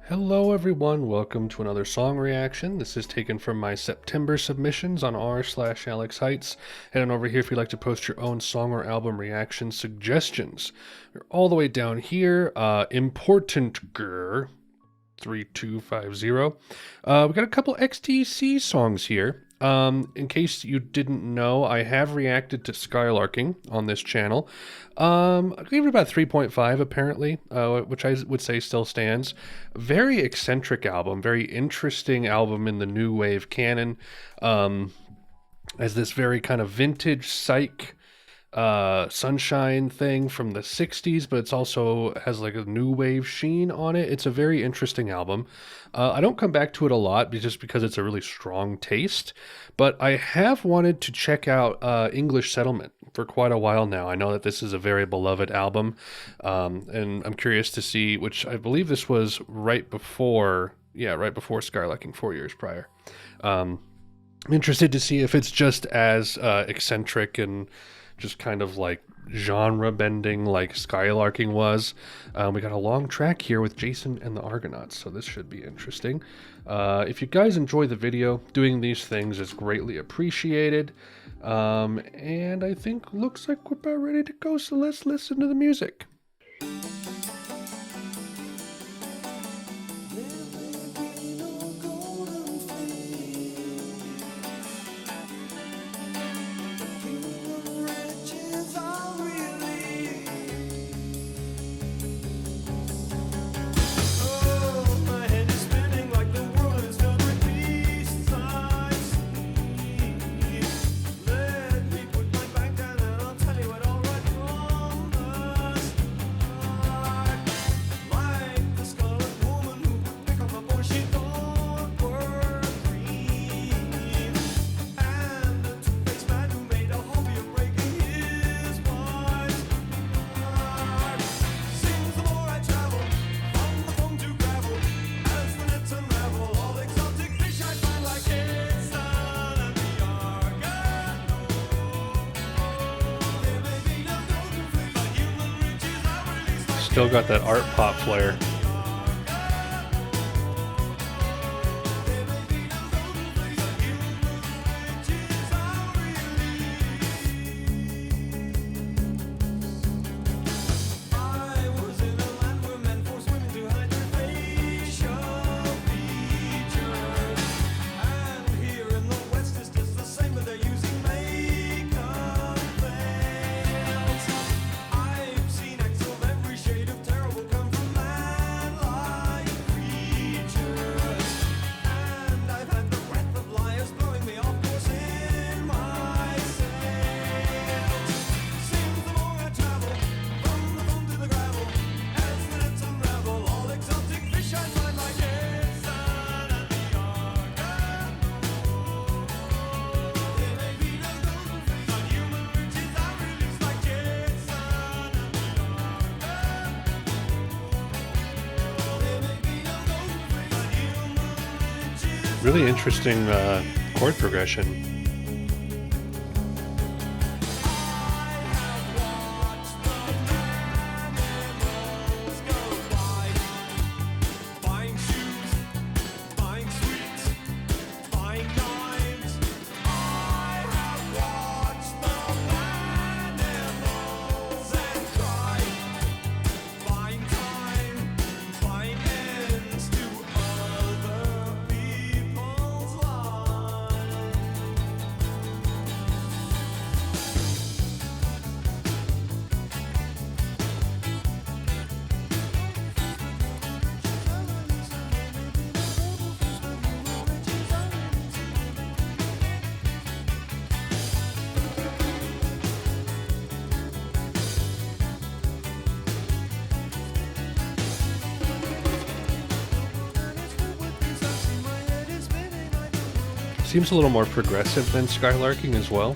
Hello everyone, welcome to another song reaction. This is taken from my September submissions on r/Alex Haitz. Head on over here if you'd like to post your own song or album reaction suggestions. We're all the way down here, Important Grr 3250. We got a couple XTC songs here. In case you didn't know, I have reacted to Skylarking on this channel. I gave it about 3.5 apparently, which I would say still stands. Very eccentric album, very interesting album in the new wave canon. As this very kind of vintage psych sunshine thing from the 60s, but it's also has like a new wave sheen on it. It's a very interesting album. I don't come back to it a lot just because it's a really strong taste, but I have wanted to check out English Settlement for quite a while now. I know that this is a very beloved album, and I'm curious to see, which I believe this was right before Skylarking, 4 years prior. I'm interested to see if it's just as eccentric and just kind of like genre bending like Skylarking was. We got a long track here with Jason and the Argonauts, so this should be interesting. If you guys enjoy the video, doing these things is greatly appreciated. And I think looks like we're about ready to go, so let's listen to the music. Still got that art pop flair. Really interesting chord progression. Seems a little more progressive than Skylarking as well.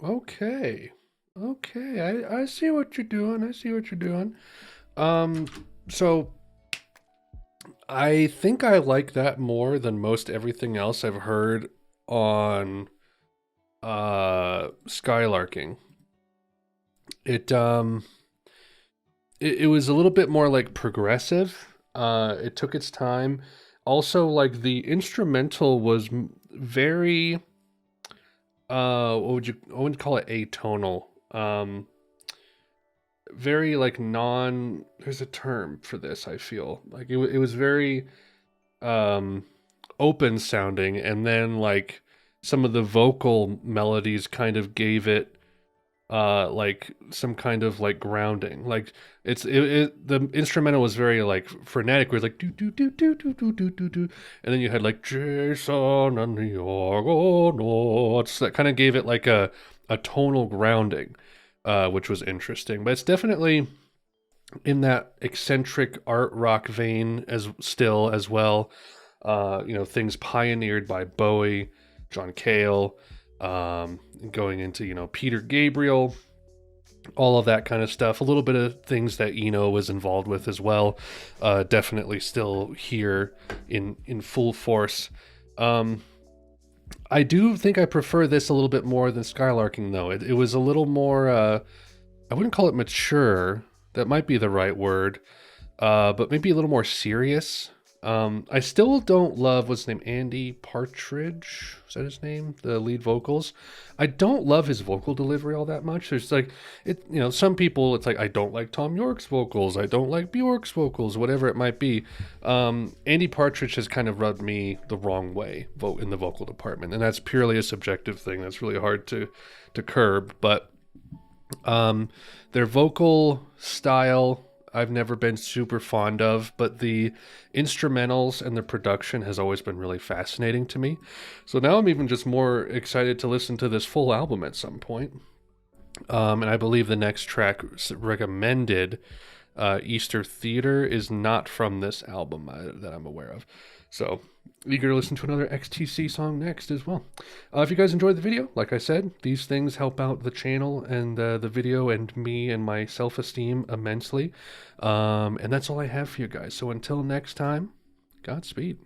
Okay. Okay. I see what you're doing. I see what you're doing. Um, so I think I like that more than most everything else I've heard on Skylarking. It it was a little bit more like progressive. It took its time. Also, like the instrumental was very what would you I wouldn't call it atonal. Very like non there's a term for this, I feel. Like it was very um open sounding, and then like some of the vocal melodies kind of gave it like some kind of like grounding. Like the instrumental was very like frenetic, where it's like do do do do do do do do do, and then you had like Jason and the Argonauts. That kind of gave it like a tonal grounding, which was interesting. But it's definitely in that eccentric art rock vein as well. You know, things pioneered by Bowie, John Cale, going into, you know, Peter Gabriel, all of that kind of stuff. A little bit of things that Eno was involved with as well. Definitely still here in full force. I do think I prefer this a little bit more than Skylarking, though. It was a little more, I wouldn't call it mature. That might be the right word. But maybe a little more serious. I still don't love what's his name, Andy Partridge. Is that his name? The lead vocals. I don't love his vocal delivery all that much. There's like it, you know, some people it's like I don't like Tom York's vocals, I don't like Bjork's vocals, whatever it might be. Andy Partridge has kind of rubbed me the wrong way in the vocal department, and that's purely a subjective thing. That's really hard to curb, but their vocal style I've never been super fond of, but the instrumentals and the production has always been really fascinating to me. So now I'm even just more excited to listen to this full album at some point. And I believe the next track recommended, Easter Theater, is not from this album that I'm aware of. So eager to listen to another XTC song next as well. If you guys enjoyed the video, like I said, these things help out the channel and the video and me and my self-esteem immensely. And that's all I have for you guys. So until next time, Godspeed.